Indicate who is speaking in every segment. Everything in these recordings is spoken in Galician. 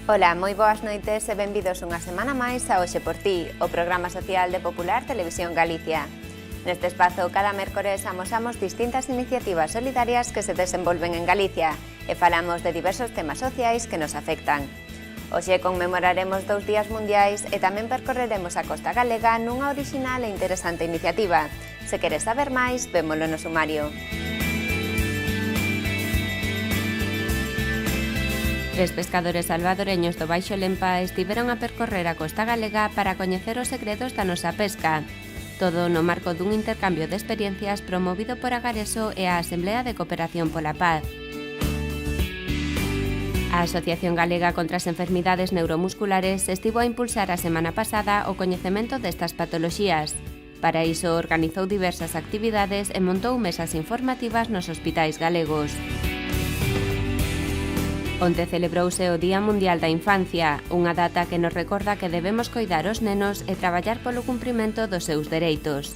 Speaker 1: Ola, moi boas noites e benvidos unha semana máis a Hoxe por Ti, o programa social de Popular Televisión Galicia. Neste espazo, cada mércores amosamos distintas iniciativas solidarias que se desenvolven en Galicia e falamos de diversos temas sociais que nos afectan. Hoxe conmemoraremos 2 días mundiais e tamén percorreremos a Costa Galega nunha orixinal e interesante iniciativa. Se queres saber máis, vémolo no sumario. 3 pescadores salvadoreños do Baixo Lempa estiveron a percorrer a Costa Galega para coñecer os segredos da nosa pesca. Todo no marco dun intercambio de experiencias promovido por Agareso e a Asemblea de Cooperación pola Paz. A Asociación Galega contra as Enfermidades Neuromusculares estivo a impulsar a semana pasada o coñecemento destas patoloxías. Para iso organizou diversas actividades e montou mesas informativas nos hospitais galegos. Onte celebrouse o Día Mundial da Infancia, unha data que nos recorda que debemos coidar os nenos e traballar polo cumprimento dos seus dereitos.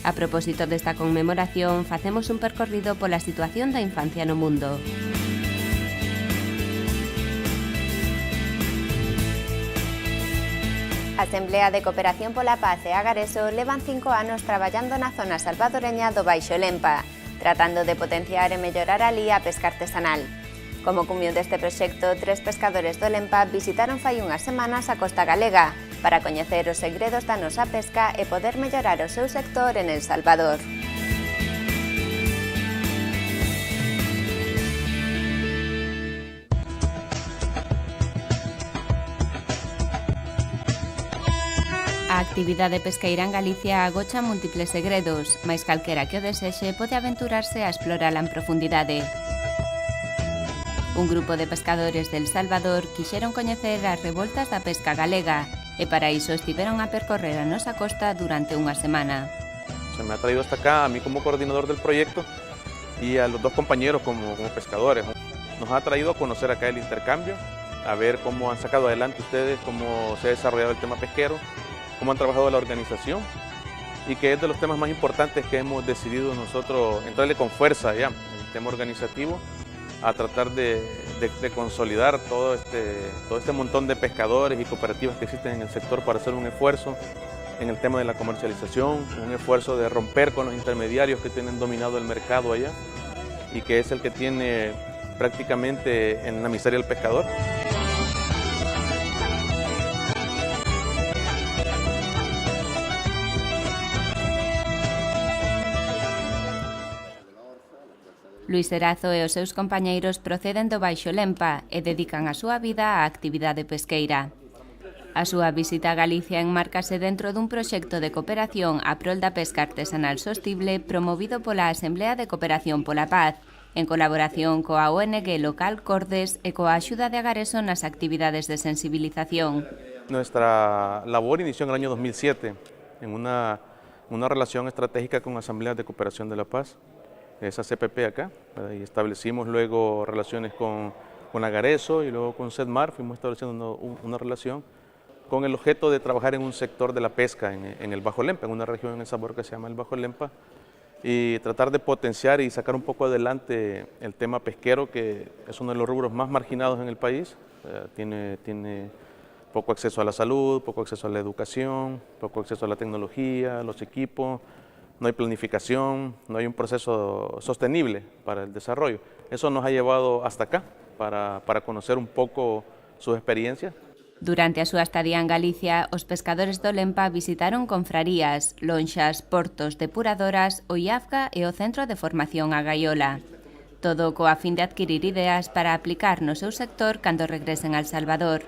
Speaker 1: A propósito desta conmemoración, facemos un percorrido pola situación da infancia no mundo. A Asemblea de Cooperación pola Paz e Agareso levan 5 anos traballando na zona salvadoreña do Baixo Lempa, tratando de potenciar e mellorar alí a pesca artesanal. Como cumión deste proxecto, 3 pescadores do Lempa visitaron fai unhas semanas a Costa Galega para coñecer os segredos da nosa pesca e poder mellorar o seu sector en El Salvador. A actividade pesqueira en Galicia agocha múltiples segredos, mais calquera que o desexe pode aventurarse a explorala en profundidade. Un grupo de pescadores del Salvador quixeron coñecer as revoltas da pesca galega e para iso estiveron a percorrer a nosa costa durante unha semana.
Speaker 2: Se me ha traído hasta acá a mí como coordinador del proyecto y a los 2 compañeros como pescadores. Nos ha traído a conocer acá el intercambio, a ver cómo han sacado adelante ustedes, cómo se ha desarrollado el tema pesquero, cómo han trabajado la organización y que es de los temas más importantes que hemos decidido nosotros entrarle con fuerza ya, el tema organizativo, a tratar de consolidar todo este montón de pescadores y cooperativas que existen en el sector para hacer un esfuerzo en el tema de la comercialización, un esfuerzo de romper con los intermediarios que tienen dominado el mercado allá y que es el que tiene prácticamente en la miseria el pescador.
Speaker 1: Luis Erazo e os seus compañeiros proceden do Baixo Lempa e dedican a súa vida á actividade pesqueira. A súa visita a Galicia enmárcase dentro dun proxecto de cooperación a prol da pesca artesanal sostible promovido pola Asemblea de Cooperación pola Paz, en colaboración coa ONG local Cordes e coa axuda de Agareso nas actividades de sensibilización.
Speaker 2: Nuestra labor inició en el año 2007 en una relación estratégica con Asamblea de Cooperación de la Paz, esa CPP acá, y establecimos luego relaciones con Agareso y luego con SEDMAR, fuimos estableciendo una relación con el objeto de trabajar en un sector de la pesca en el Bajo Lempa, en una región en El Salvador que se llama el Bajo Lempa, y tratar de potenciar y sacar un poco adelante el tema pesquero, que es uno de los rubros más marginados en el país. Tiene poco acceso a la salud, poco acceso a la educación, poco acceso a la tecnología, a los equipos. No hay planificación, no hay un proceso sostenible para el desarrollo. Eso nos ha llevado hasta acá, para conocer un poco sus experiencias.
Speaker 1: Durante a súa estadía en Galicia, os pescadores do Lempa visitaron confrarías, lonxas, portos, depuradoras, o IAFGA e o Centro de Formación a Gaiola. Todo coa fin de adquirir ideas para aplicar no seu sector cando regresen al Salvador.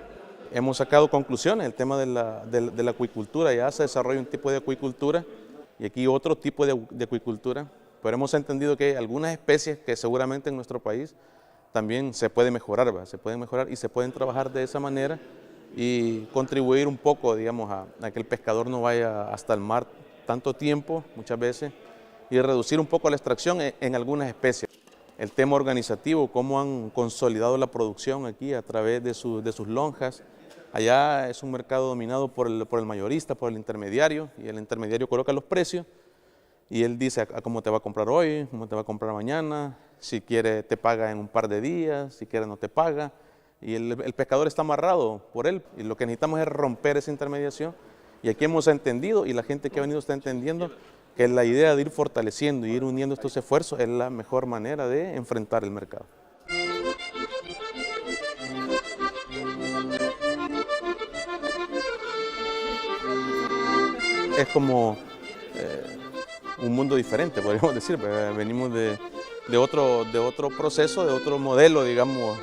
Speaker 2: Hemos sacado conclusiones, el tema de la acuicultura, ya se desarrolla un tipo de acuicultura y aquí otro tipo de acuicultura, pero hemos entendido que hay algunas especies que seguramente en nuestro país también se puede mejorar, ¿verdad? Se pueden mejorar y se pueden trabajar de esa manera y contribuir un poco, digamos, a que el pescador no vaya hasta el mar tanto tiempo, muchas veces, y reducir un poco la extracción en algunas especies. El tema organizativo, cómo han consolidado la producción aquí a través de sus lonjas. Allá es un mercado dominado por el mayorista, por el intermediario, y el intermediario coloca los precios y él dice a cómo te va a comprar hoy, cómo te va a comprar mañana, si quiere te paga en un par de días, si quiere no te paga, y el pescador está amarrado por él, y lo que necesitamos es romper esa intermediación, y aquí hemos entendido, y la gente que ha venido está entendiendo, que la idea de ir fortaleciendo y ir uniendo estos esfuerzos es la mejor manera de enfrentar el mercado. Es como un mundo diferente, podríamos decir, venimos de otro proceso, de otro modelo, digamos,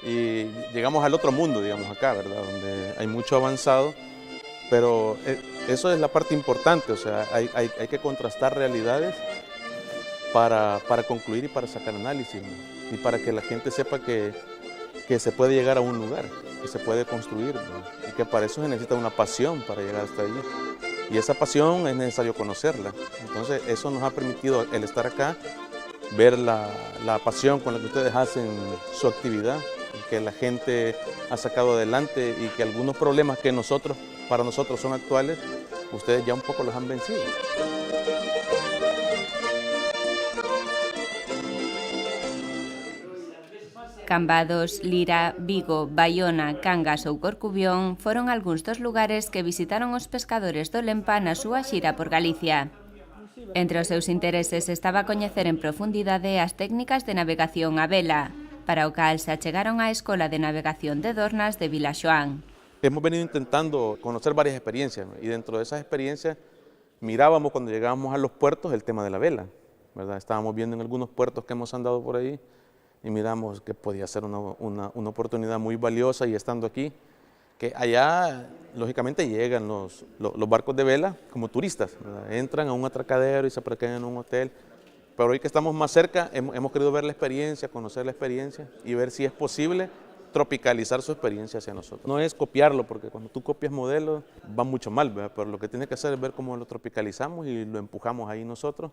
Speaker 2: y llegamos al otro mundo, digamos, acá, ¿verdad? Donde hay mucho avanzado, pero eso es la parte importante, o sea, hay que contrastar realidades para concluir y para sacar análisis, ¿no? Y para que la gente sepa que se puede llegar a un lugar, que se puede construir, ¿no? Y que para eso se necesita una pasión para llegar hasta allí. Y esa pasión es necesario conocerla. Entonces eso nos ha permitido el estar acá, ver la pasión con la que ustedes hacen su actividad, y que la gente ha sacado adelante y que algunos problemas que para nosotros son actuales, ustedes ya un poco los han vencido.
Speaker 1: Cambados, Lira, Vigo, Baiona, Cangas ou Corcubión foron algúns dos lugares que visitaron os pescadores do Lempa na súa xira por Galicia. Entre os seus intereses estaba coñecer en profundidade as técnicas de navegación a vela, para o cal se achegaron á Escola de Navegación de Dornas de Vilaxoán.
Speaker 2: Hemos venido intentando conocer varias experiencias, ¿no? Y dentro de esas experiencias mirábamos cuando llegábamos a los puertos el tema de la vela, ¿verdad? Estábamos viendo en algunos puertos que hemos andado por ahí y miramos que podía ser una oportunidad muy valiosa, y estando aquí, que allá lógicamente llegan los barcos de vela como turistas, ¿verdad? Entran a un atracadero y se quedan en un hotel, pero hoy que estamos más cerca hemos querido ver la experiencia, conocer la experiencia y ver si es posible tropicalizar su experiencia hacia nosotros. No es copiarlo, porque cuando tú copias modelos va mucho mal, ¿verdad? Pero lo que tiene que hacer es ver cómo lo tropicalizamos y lo empujamos ahí nosotros.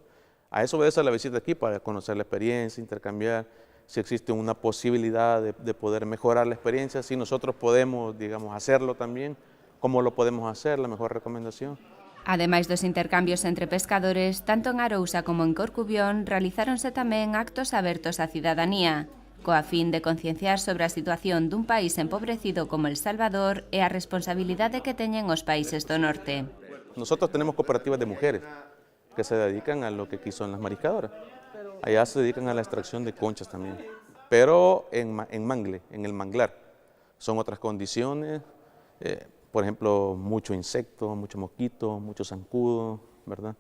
Speaker 2: A eso obedece la visita aquí, para conocer la experiencia, intercambiar, si existe una posibilidad de poder mejorar la experiencia, si nosotros podemos, digamos, hacerlo también, cómo lo podemos hacer, la mejor recomendación.
Speaker 1: Ademais dos intercambios entre pescadores, tanto en Arousa como en Corcubión realizáronse tamén actos abertos á cidadanía, coa fin de concienciar sobre a situación dun país empobrecido como El Salvador e a responsabilidade que teñen os países do norte.
Speaker 2: Nosotros tenemos cooperativas de mujeres que se dedican a lo que aquí son las mariscadoras. Allá se dedican a la extracción de conchas también, pero en el manglar. Son otras condiciones, por ejemplo, mucho insecto, mucho mosquito, mucho zancudo, ¿verdad?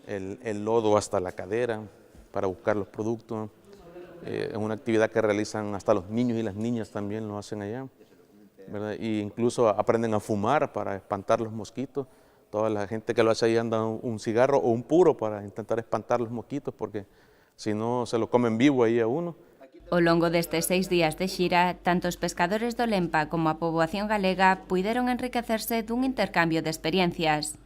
Speaker 2: El lodo hasta la cadera para buscar los productos. Es una actividad que realizan hasta los niños y las niñas también lo hacen allá, ¿verdad? Y incluso aprenden a fumar para espantar los mosquitos. Toda la gente que lo hace ahí anda un cigarro o un puro para intentar espantar los mosquitos, porque si no se lo comen vivo aí a uno.
Speaker 1: Ao longo destes 6 días de xira, tanto os pescadores do Lempa como a poboación galega puideron enriquecerse dun intercambio de experiencias.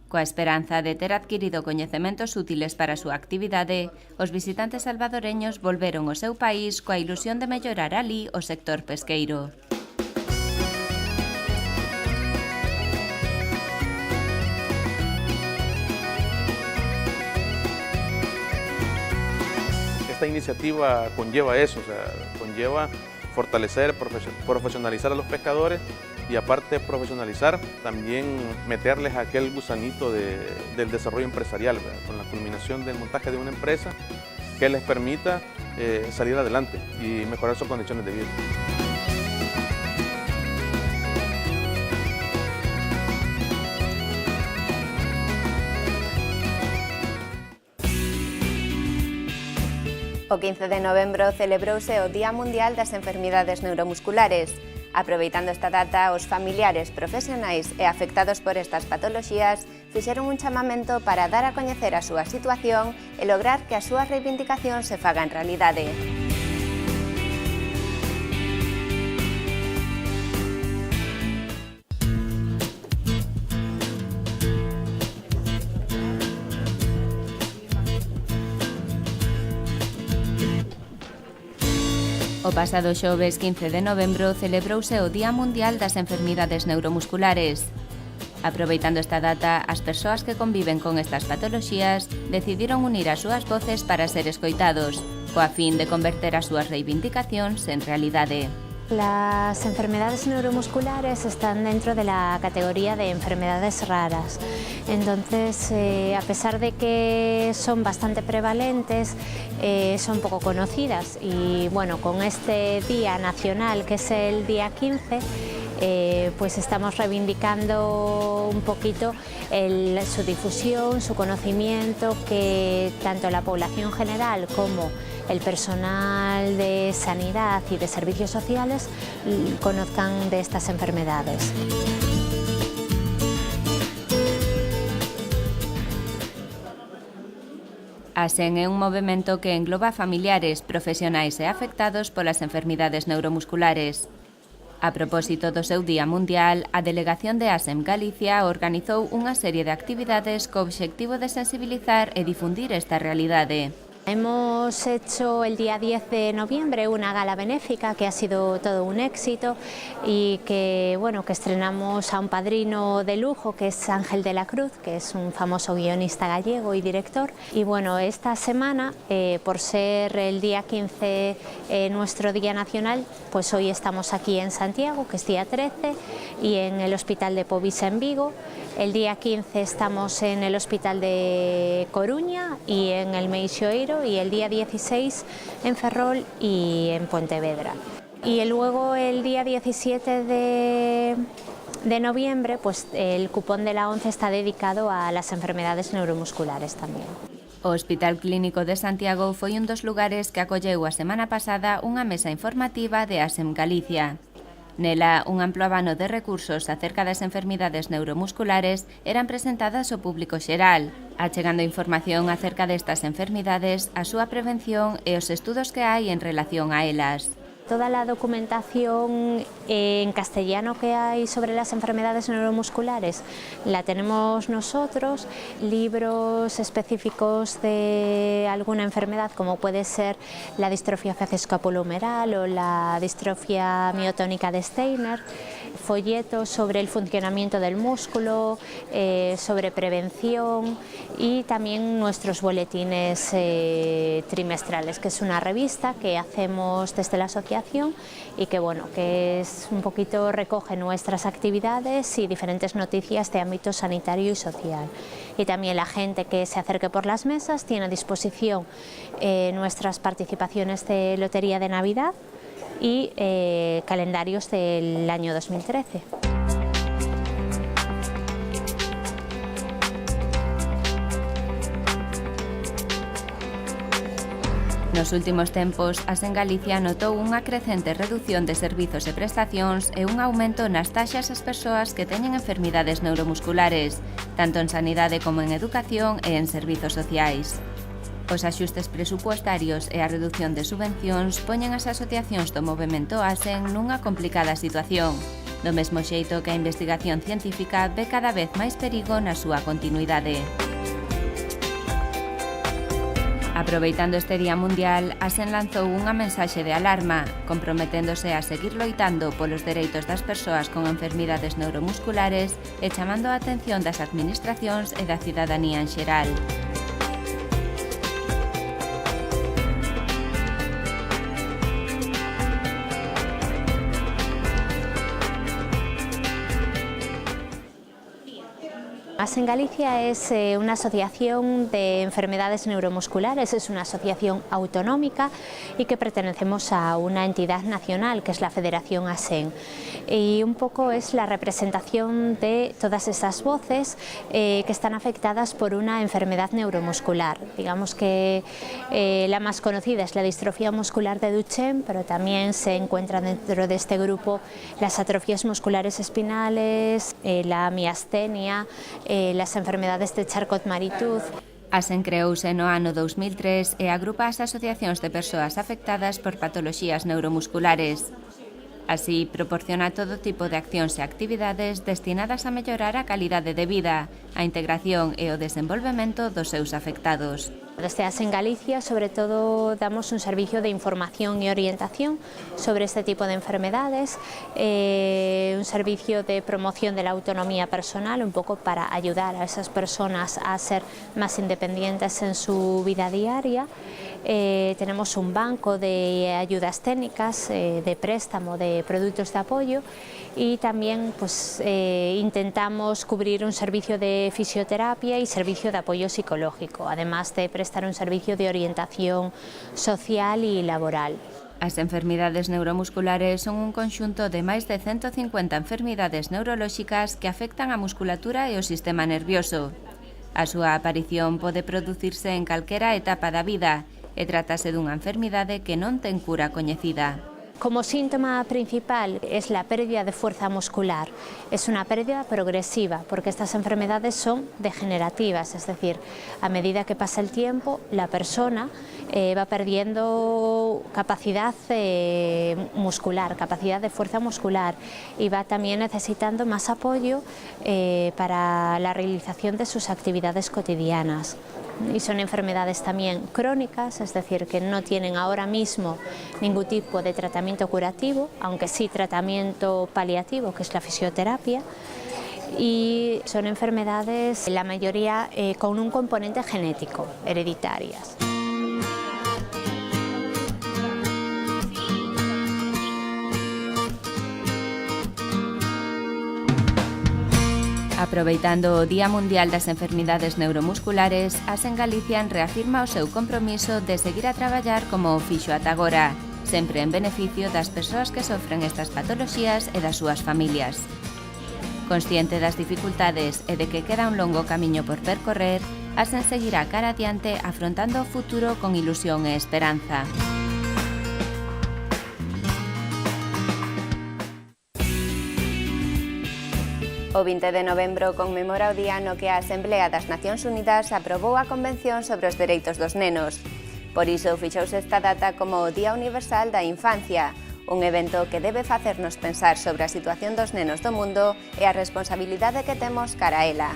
Speaker 1: Coa esperanza de ter adquirido coñecementos útiles para a súa actividade, os visitantes salvadoreños volveron ao seu país coa ilusión de mellorar alí o sector pesqueiro.
Speaker 2: Esta iniciativa conlleva eso, o sea, conlleva fortalecer, profesionalizar a los pescadores, y aparte de profesionalizar, también meterles aquel gusanito del desarrollo empresarial, ¿verdad? Con la culminación del montaje de una empresa que les permita salir adelante y mejorar sus condiciones de vida.
Speaker 1: O 15 de novembro celebrouse o Día Mundial das Enfermidades Neuromusculares. Aproveitando esta data, os familiares, profesionais e afectados por estas patoloxías fixeron un chamamento para dar a coñecer a súa situación e lograr que a súa reivindicación se fagan realidade. O pasado xoves 15 de novembro celebrouse o Día Mundial das Enfermidades Neuromusculares. Aproveitando esta data, as persoas que conviven con estas patoloxías decidiron unir as súas voces para ser escoitados, coa fin de converter as súas reivindicacións en realidade.
Speaker 3: Las enfermedades neuromusculares están dentro de la categoría de enfermedades raras. Entonces, a pesar de que son bastante prevalentes, son poco conocidas. Y bueno, con este día nacional, que es el día 15, pues estamos reivindicando un poquito su difusión, su conocimiento, que tanto la población general como el personal de sanidad y de servicios sociales conozcan de estas enfermedades.
Speaker 1: ASEN é un movemento que engloba familiares, profesionais e afectados polas enfermidades neuromusculares. A propósito do seu Día Mundial, a Delegación de ASEM Galicia organizou unha serie de actividades co obxectivo de sensibilizar e difundir esta realidade.
Speaker 3: Hemos hecho el día 10 de noviembre una gala benéfica que ha sido todo un éxito y que, bueno, que estrenamos a un padrino de lujo que es Ángel de la Cruz, que es un famoso guionista gallego y director. Y bueno, esta semana, por ser el día 15 nuestro Día Nacional, pues hoy estamos aquí en Santiago, que es día 13, y en el Hospital de Povisa en Vigo. El día 15 estamos en el Hospital de Coruña y en el Meixoeiro, y el día 16 en Ferrol y en Pontevedra. Y luego el día 17 de noviembre, pues el cupón de la ONCE está dedicado a las enfermedades neuromusculares tamén.
Speaker 1: O Hospital Clínico de Santiago foi un dos lugares que acolleu a semana pasada unha mesa informativa de ASEM Galicia. Nela, un amplo abano de recursos acerca das enfermidades neuromusculares eran presentadas ao público xeral, achegando información acerca destas enfermidades, a súa prevención e os estudos que hai en relación a elas.
Speaker 3: Toda la documentación en castellano que hay sobre las enfermedades neuromusculares la tenemos nosotros, libros específicos de alguna enfermedad como puede ser la distrofia facioscapulohumeral o la distrofia miotónica de Steiner, folletos sobre el funcionamiento del músculo, sobre prevención y también nuestros boletines trimestrales, que es una revista que hacemos desde la asociación y que, bueno, que es un poquito recoge nuestras actividades y diferentes noticias de ámbito sanitario y social. Y también la gente que se acerque por las mesas tiene a disposición nuestras participaciones de Lotería de Navidad y calendarios del año 2013.
Speaker 1: Nos últimos tempos, ASEN Galicia notou unha crecente redución de servizos e prestacións e un aumento nas taxas ás persoas que teñen enfermidades neuromusculares, tanto en sanidade como en educación e en servizos sociais. Os axustes presupuestarios e a reducción de subvencións poñen as asociacións do movemento ASEN nunha complicada situación, do mesmo xeito que a investigación científica ve cada vez máis perigo na súa continuidade. Aproveitando este Día Mundial, ASEN lanzou unha mensaxe de alarma, comprometéndose a seguir loitando polos dereitos das persoas con enfermidades neuromusculares e chamando a atención das administracións e da cidadanía en xeral.
Speaker 3: ASEN Galicia es una asociación de enfermedades neuromusculares, es una asociación autonómica y que pertenecemos a una entidad nacional que es la Federación ASEN. Y un poco es la representación de todas esas voces que están afectadas por una enfermedad neuromuscular. Digamos que la más conocida es la distrofia muscular de Duchenne, pero también se encuentran dentro de este grupo las atrofias musculares espinales, la miastenia, las enfermedades de Charcot-Marie-Tooth.
Speaker 1: ASEN creouse no ano 2003 e agrupa as asociacións de persoas afectadas por patoloxías neuromusculares. Así, proporciona todo tipo de accións e actividades destinadas a mellorar a calidade de vida, a integración e o desenvolvemento dos seus afectados.
Speaker 3: Desde ASEN Galicia, sobre todo, damos un servicio de información y orientación sobre este tipo de enfermedades, un servicio de promoción de la autonomía personal, un poco para ayudar a esas personas a ser más independientes en su vida diaria, tenemos un banco de ayudas técnicas, de préstamo de productos de apoyo, y también pues, intentamos cubrir un servicio de fisioterapia y servicio de apoyo psicológico, además de prestar un servicio de orientación social y laboral.
Speaker 4: As enfermidades neuromusculares son un conxunto de máis de 150 enfermidades neurolóxicas que afectan a musculatura e o sistema nervioso. A súa aparición pode producirse en calquera etapa da vida e trátase dunha enfermidade que non ten cura coñecida.
Speaker 3: Como síntoma principal es la pérdida de fuerza muscular. Es una pérdida progresiva porque estas enfermedades son degenerativas, es decir, a medida que pasa el tiempo la persona va perdiendo capacidad muscular, capacidad de fuerza muscular, y va también necesitando más apoyo para la realización de sus actividades cotidianas. Y son enfermedades también crónicas, es decir, que no tienen ahora mismo ningún tipo de tratamiento curativo, aunque sí tratamiento paliativo, que es la fisioterapia, y son enfermedades, la mayoría con un componente genético, hereditarias.
Speaker 4: Aproveitando o Día Mundial das Enfermidades Neuromusculares, AS en Galicia reafirma o seu compromiso de seguir a traballar como o fixo ata agora, sempre en beneficio das persoas que sofren estas patoloxías e das súas familias. Consciente das dificultades e de que queda un longo camiño por percorrer, AS en seguirá cara adiante afrontando o futuro con ilusión e esperanza.
Speaker 1: O 20 de novembro conmemora o día no que a Asemblea das Nacións Unidas aprobou a Convención sobre os Dereitos dos Nenos. Por iso fixouse esta data como o Día Universal da Infancia, un evento que debe facernos pensar sobre a situación dos nenos do mundo e a responsabilidade que temos cara a ela.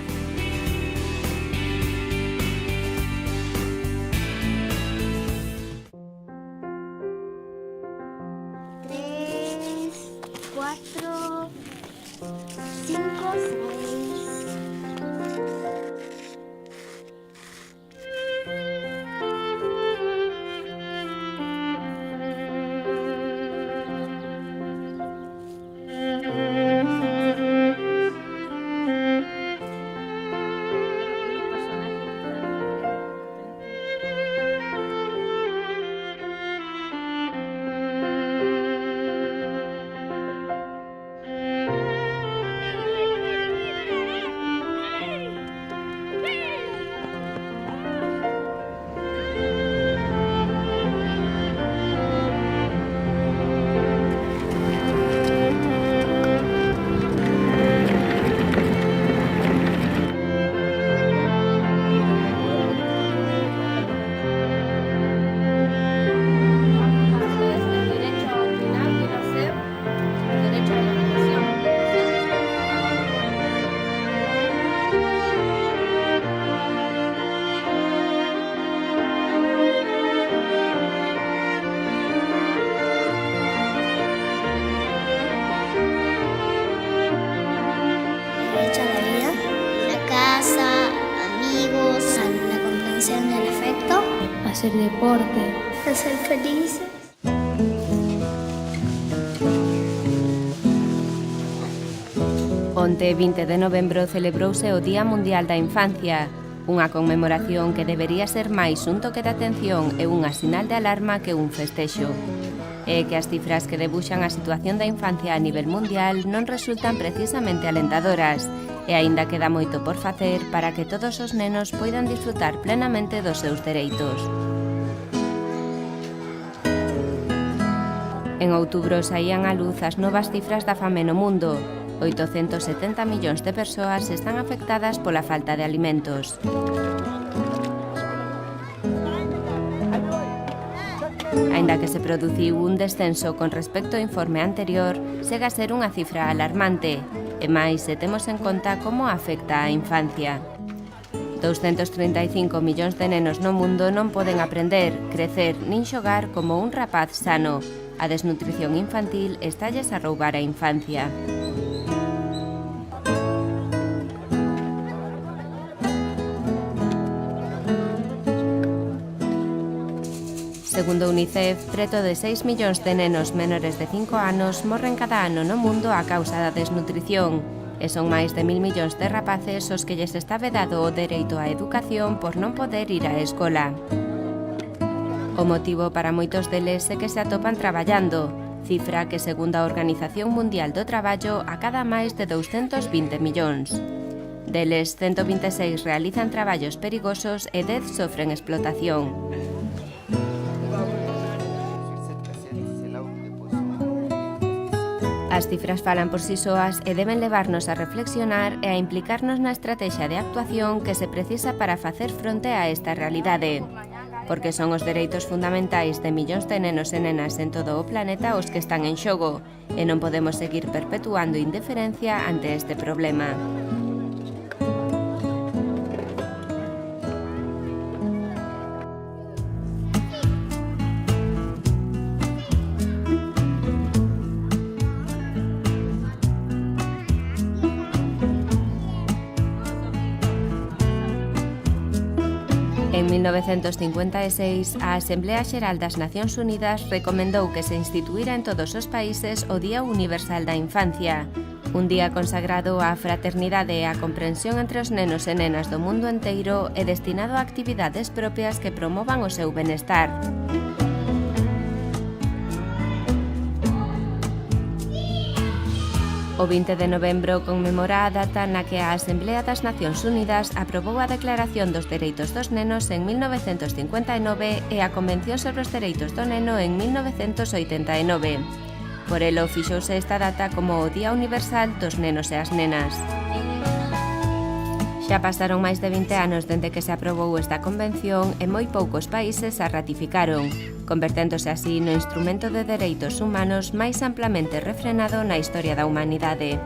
Speaker 5: Hacer deporte,
Speaker 6: ser felices.
Speaker 4: Onte, 20 de novembro, celebrouse o Día Mundial da Infancia, unha conmemoración que debería ser máis un toque de atención e unha sinal de alarma que un festexo. E que as cifras que debuxan a situación da infancia a nivel mundial non resultan precisamente alentadoras, e aínda queda moito por facer para que todos os nenos poidan disfrutar plenamente dos seus dereitos. En outubro saían á luz as novas cifras da fame no mundo. 870 millóns de persoas están afectadas pola falta de alimentos. Aínda que se produciu un descenso con respecto ao informe anterior, segue a ser unha cifra alarmante, e máis se temos en conta como afecta á infancia. 235 millóns de nenos no mundo non poden aprender, crecer nin xogar como un rapaz sano. A desnutrición infantil estalles a roubar a infancia. Segundo UNICEF, preto de 6 millóns de nenos menores de 5 anos morren cada ano no mundo a causa da desnutrición, e son máis de 1.000 millóns de rapaces os que lles está vedado o dereito á educación por non poder ir á escola. O motivo para moitos deles é que se atopan traballando, cifra que, segundo a Organización Mundial do Traballo, acada máis de 220 millóns. Deles, 126 realizan traballos perigosos e 10 sofren explotación. As cifras falan por si soas e deben levarnos a reflexionar e a implicarnos na estrategia de actuación que se precisa para facer fronte a esta realidade. Porque son os dereitos fundamentais de millóns de nenos e nenas en todo o planeta os que están en xogo, e non podemos seguir perpetuando indiferencia ante este problema. En 1956, a Asemblea Xeral das Nacións Unidas recomendou que se instituíra en todos os países o Día Universal da Infancia, un día consagrado á fraternidade e á comprensión entre os nenos e nenas do mundo enteiro e destinado a actividades propias que promovan o seu benestar. O 20 de novembro conmemora a data na que a Asemblea das Nacións Unidas aprobou a Declaración dos Dereitos dos Nenos en 1959 e a Convención sobre os Dereitos do Neno en 1989. Por elo fixouse esta data como o Día Universal dos Nenos e as Nenas. Xa pasaron máis de 20 anos dende que se aprobou esta convención e moi poucos países a ratificaron, converténdose así no instrumento de dereitos humanos máis amplamente refrenado na historia da humanidade.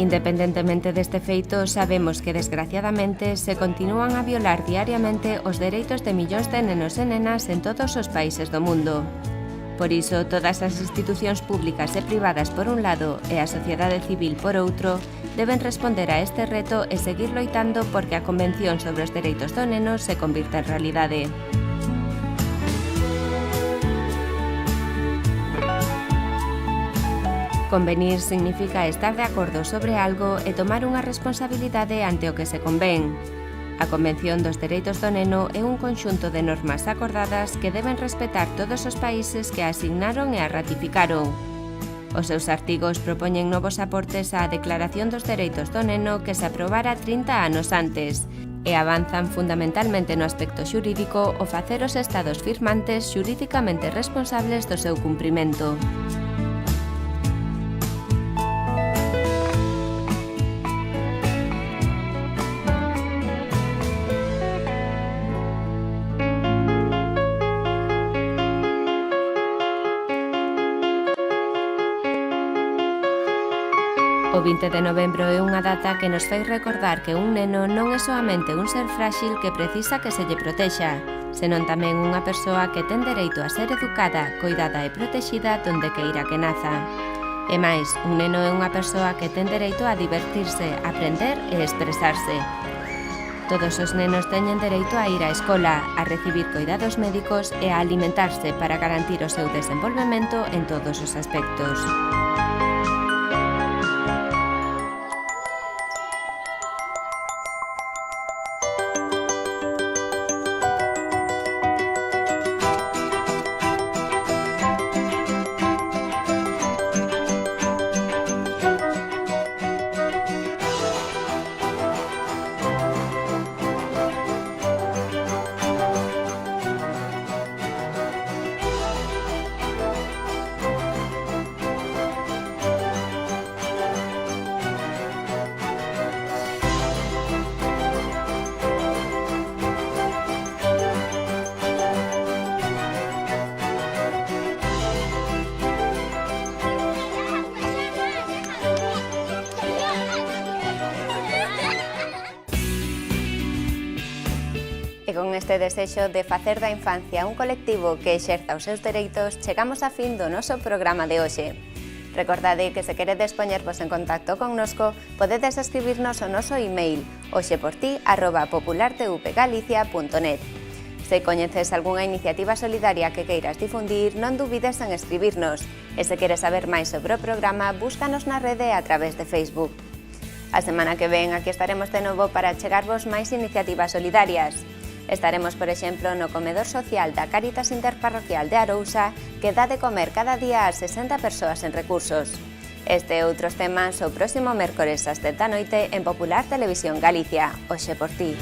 Speaker 4: Independentemente deste feito, sabemos que, desgraciadamente, se continúan a violar diariamente os dereitos de millóns de nenos e nenas en todos os países do mundo. Por iso, todas as institucións públicas e privadas por un lado e a sociedade civil por outro deben responder a este reto e seguir loitando porque a Convención sobre os Dereitos do Neno se convirta en realidade. Convenir significa estar de acordo sobre algo e tomar unha responsabilidade ante o que se convén. A Convención dos Dereitos do Neno é un conxunto de normas acordadas que deben respetar todos os países que a asignaron e a ratificaron. Os seus artigos propoñen novos aportes á Declaración dos Dereitos do Neno que se aprobara 30 anos antes e avanzan fundamentalmente no aspecto xurídico o facer os estados firmantes xurídicamente responsables do seu cumprimento. O 20 de novembro é unha data que nos fai recordar que un neno non é soamente un ser frágil que precisa que se lle protexa, senón tamén unha persoa que ten dereito a ser educada, coidada e protexida donde queira que naza. E máis, un neno é unha persoa que ten dereito a divertirse, aprender e expresarse. Todos os nenos teñen dereito a ir á escola, a recibir coidados médicos e a alimentarse para garantir o seu desenvolvemento en todos os aspectos.
Speaker 1: E con este desexo de facer da infancia un colectivo que exerza os seus dereitos, chegamos a fin do noso programa de hoxe. Recordade que se queredes poñervos en contacto connosco, podedes escribirnos o noso email hoxeporti@populartvgalicia.net. Se coñeces algunha iniciativa solidaria que queiras difundir, non dubides en escribirnos. E se queres saber máis sobre o programa, búscanos na rede a través de Facebook. A semana que ven aquí estaremos de novo para chegarvos máis iniciativas solidarias. Estaremos, por exemplo, no comedor social da Cáritas Interparroquial de Arousa, que dá de comer cada día a 60 persoas en recursos. Este e outros temas o próximo mércores ás 10 da noite en Popular Televisión Galicia. Hoxe por ti.